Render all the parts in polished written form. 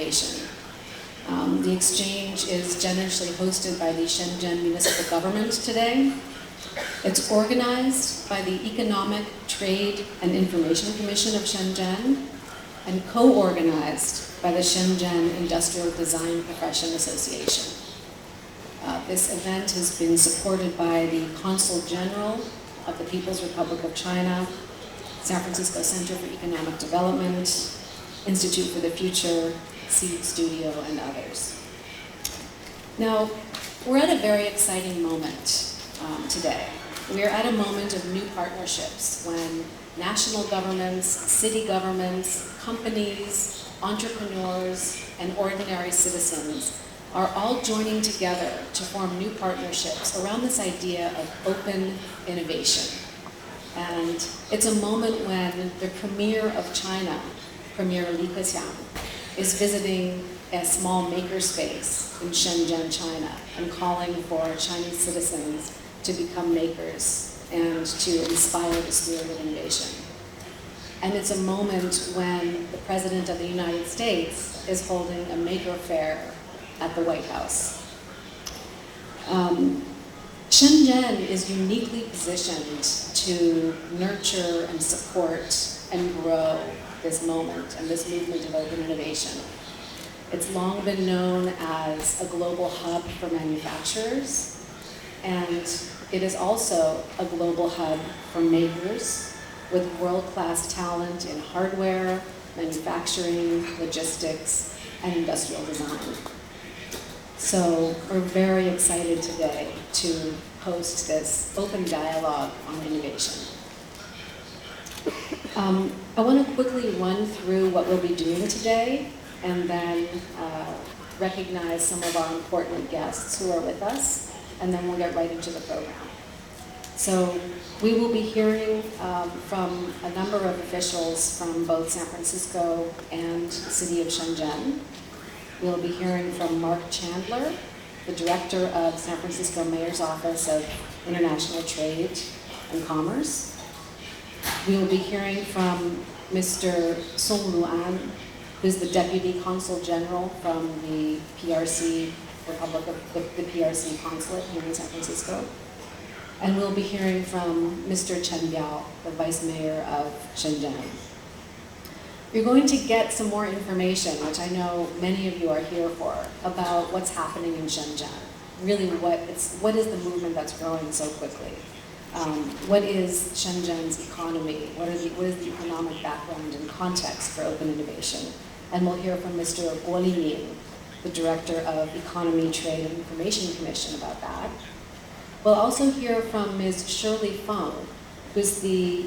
innovation. The exchange is generously hosted by the Shenzhen Municipal Government today. It's organized by the Economic, Trade, and Information Commission of Shenzhen and co-organized by the Shenzhen Industrial Design Profession Association. This event has been supported by the Consul General of the People's Republic of China, San Francisco Center for Economic Development, Institute for the Future, Seed Studio, and others. Now, we're at a very exciting moment today. We are at a moment of new partnerships when national governments, city governments, companies, entrepreneurs, and ordinary citizens are all joining together to form new partnerships around this idea of open innovation. And it's a moment when the Premier of China, Premier Li Keqiang, is visiting a small makerspace in Shenzhen, China, and calling for Chinese citizens to become makers and to inspire the spirit of innovation. And it's a moment when the President of the United States is holding a maker fair at the White House. Shenzhen is uniquely positioned to nurture and support and grow this moment and this movement of open innovation. It's long been known as a global hub for manufacturers, and it is also a global hub for makers with world-class talent in hardware, manufacturing, logistics, and industrial design. So we're very excited today to host this open dialogue on innovation. I want to quickly run through what we'll be doing today and then recognize some of our important guests who are with us, and then we'll get right into the program. So we will be hearing from a number of officials from both San Francisco and the city of Shenzhen. We'll be hearing from Mark Chandler, the director of San Francisco Mayor's Office of International Trade and Commerce. We will be hearing from Mr. Song Luan, who's the Deputy Consul General from the PRC Republic of the PRC Consulate here in San Francisco. And we'll be hearing from Mr. Chen Biao, the Vice Mayor of Shenzhen. You're going to get some more information, which I know many of you are here for, about what's happening in Shenzhen. Really, what is the movement that's growing so quickly? What is Shenzhen's economy? What is the economic background and context for open innovation? And we'll hear from Mr. Guo Limin, the Director of Economy, Trade, and Information Commission about that. We'll also hear from Ms. Shirley Feng, who's the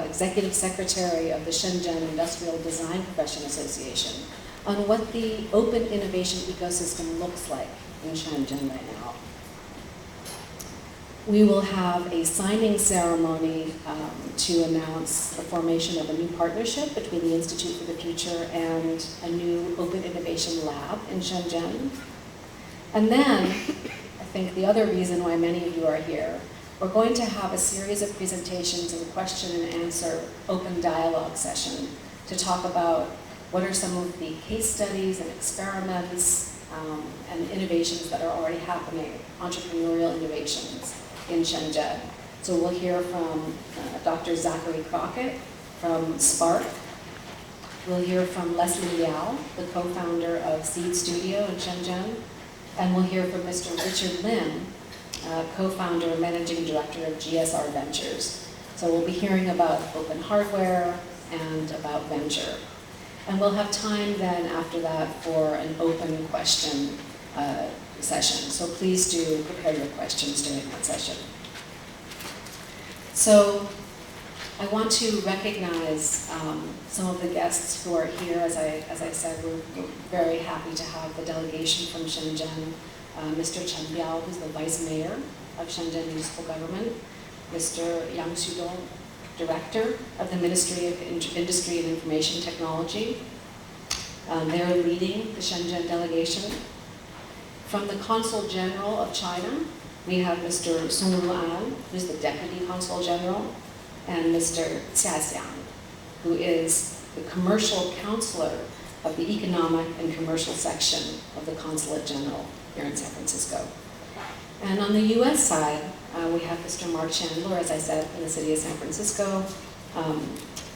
Executive Secretary of the Shenzhen Industrial Design Profession Association, on what the open innovation ecosystem looks like in Shenzhen right now. We will have a signing ceremony to announce the formation of a new partnership between the Institute for the Future and a new open innovation lab in Shenzhen. And then, I think the other reason why many of you are here, we're going to have a series of presentations and question and answer open dialogue session to talk about what are some of the case studies and experiments and innovations that are already happening, entrepreneurial innovations in Shenzhen. So we'll hear from Dr. Zachary Crockett from Spark. We'll hear from Leslie Liao, the co-founder of Seed Studio in Shenzhen. And we'll hear from Mr. Richard Lim, co-founder and managing director of GSR Ventures. So we'll be hearing about open hardware and about venture. And we'll have time then after that for an open question session. So please do prepare your questions during that session. So I want to recognize some of the guests who are here. As I said, we're very happy to have the delegation from Shenzhen, Mr. Chen Biao, who's the Vice Mayor of Shenzhen Municipal Government, Mr. Yang Xudong, Director of the Ministry of Industry and Information Technology. They're leading the Shenzhen delegation. From the Consul General of China, we have Mr. Song Luan, who's the Deputy Consul General, and Mr. Xia Xiang, who is the Commercial Counselor of the economic and commercial section of the Consulate General here in San Francisco. And on the US side, we have Mr. Mark Chandler, as I said, in the city of San Francisco.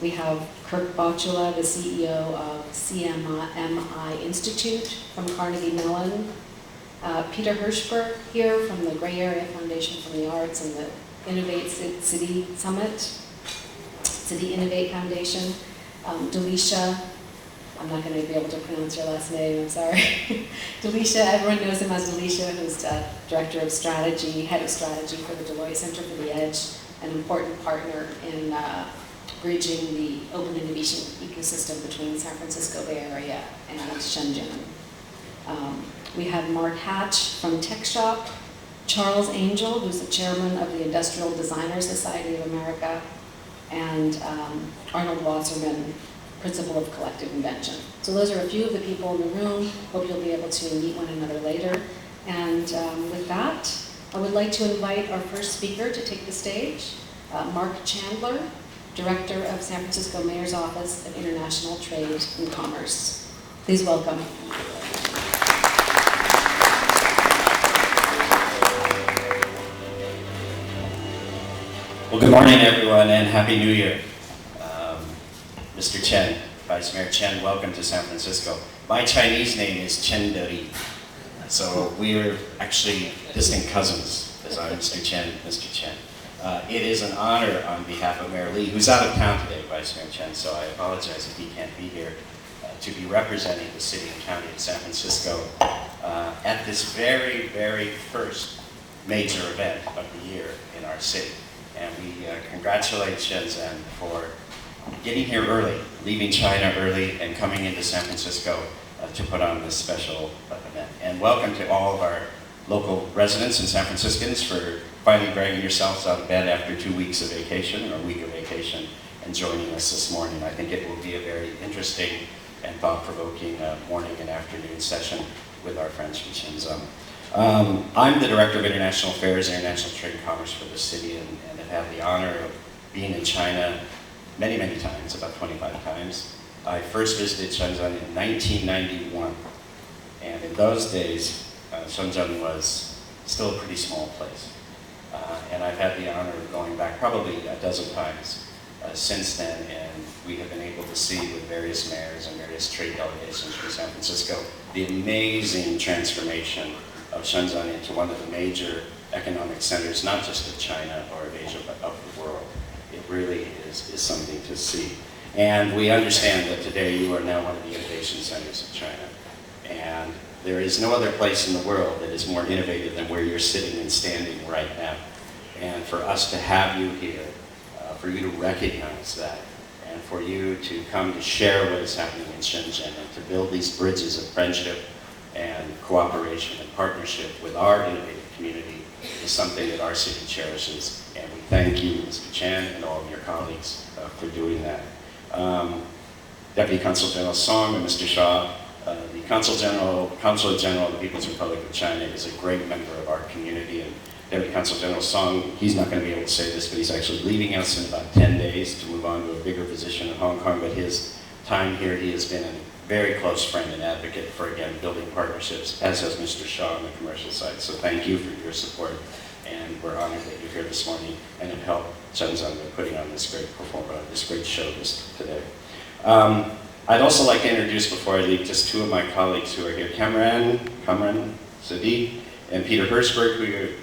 We have Kirk Bocciula, the CEO of CMI Institute from Carnegie Mellon. Peter Hirschberg here from the Gray Area Foundation for the Arts and the Innovate City Summit, City Innovate Foundation. Delisha, I'm not going to be able to pronounce your last name, I'm sorry. Delisha, everyone knows him as Delisha, who's Director of Strategy, Head of Strategy for the Deloitte Center for the Edge, an important partner in bridging the open innovation ecosystem between San Francisco Bay Area and Shenzhen. We have Mark Hatch from Tech Shop, Charles Angel, who's the chairman of the Industrial Designers Society of America, and Arnold Wasserman, principal of Collective Invention. So those are a few of the people in the room. Hope you'll be able to meet one another later. And with that, I would like to invite our first speaker to take the stage, Mark Chandler, Director of San Francisco Mayor's Office of International Trade and Commerce. Please welcome. Well, good morning, everyone, and Happy New Year. Mr. Chen, Vice Mayor Chen, welcome to San Francisco. My Chinese name is Chen Deri, so we are actually distant cousins, as I'm Mr. Chen, Mr. Chen. It is an honor on behalf of Mayor Lee, who's out of town today, Vice Mayor Chen, so I apologize if he can't be here, to be representing the city and county of San Francisco at this very, very first major event of the year in our city. And we congratulate Shenzhen for getting here early, leaving China early, and coming into San Francisco to put on this special event. And welcome to all of our local residents and San Franciscans for finally dragging yourselves out of bed after 2 weeks of vacation, or a week of vacation, and joining us this morning. I think it will be a very interesting and thought-provoking morning and afternoon session with our friends from Shenzhen. I'm the Director of International Affairs, International Trade and Commerce for the city, and have had the honor of being in China many, many times, about 25 times. I first visited Shenzhen in 1991, and in those days, Shenzhen was still a pretty small place. And I've had the honor of going back probably a dozen times since then, and we have been able to see with various mayors and various trade delegations from San Francisco the amazing transformation of Shenzhen into one of the major economic centers, not just of China or of Asia, but of the world. It really is something to see. And we understand that today you are now one of the innovation centers of China. And there is no other place in the world that is more innovative than where you're sitting and standing right now. And for us to have you here, for you to recognize that, and for you to come to share what is happening in Shenzhen and to build these bridges of friendship and cooperation and partnership with our innovative community is something that our city cherishes. And we thank you, Mr. Chan, and all of your colleagues for doing that. Deputy Consul General Song and Mr. Shaw, the Consulate General of the People's Republic of China is a great member of our community. And Deputy Consul General Song, he's not going to be able to say this, but he's actually leaving us in about 10 days to move on to a bigger position in Hong Kong. But his time here, he has been a very close friend and advocate for, again, building partnerships, as has Mr. Shaw on the commercial side. So thank you for your support, and we're honored that you're here this morning and have helped Shenzhen with putting on this great show today. I'd also like to introduce, before I leave, just two of my colleagues who are here, Kamran Sadiq and Peter Hirschberg,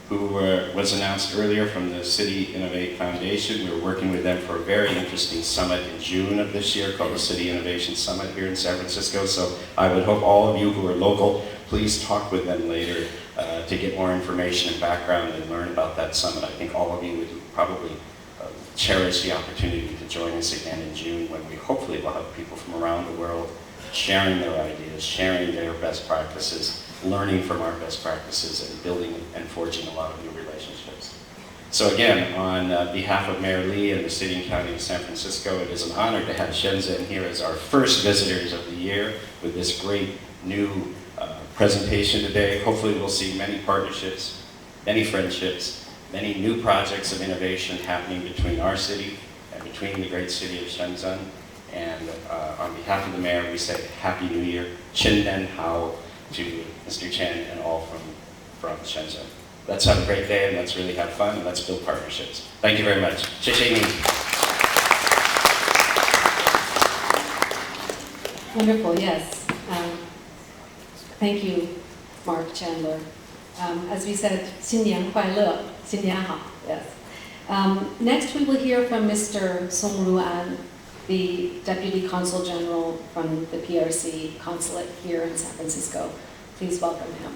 who was announced earlier from the City Innovate Foundation. We were working with them for a very interesting summit in June of this year called the City Innovation Summit here in San Francisco. So I would hope all of you who are local, please talk with them later to get more information and background and learn about that summit. I think all of you would probably cherish the opportunity to join us again in June, when we hopefully will have people from around the world sharing their ideas, sharing their best practices, learning from our best practices, and building and forging a lot of new relationships. So again, on behalf of Mayor Lee and the City and County of San Francisco, it is an honor to have Shenzhen here as our first visitors of the year with this great new presentation today. Hopefully we'll see many partnerships, many friendships, many new projects of innovation happening between our city and between the great city of Shenzhen. And on behalf of the mayor, we say Happy New Year, Shenzhen Hao, to Mr. Chen and all from Shenzhen. Let's have a great day and let's really have fun and let's build partnerships. Thank you very much. 谢谢你. Wonderful, yes. Thank you, Mark Chandler. As we said, 新年快乐, 新年好, yes. Next we will hear from Mr. Song Ruan, the Deputy Consul General from the PRC Consulate here in San Francisco. Please welcome him.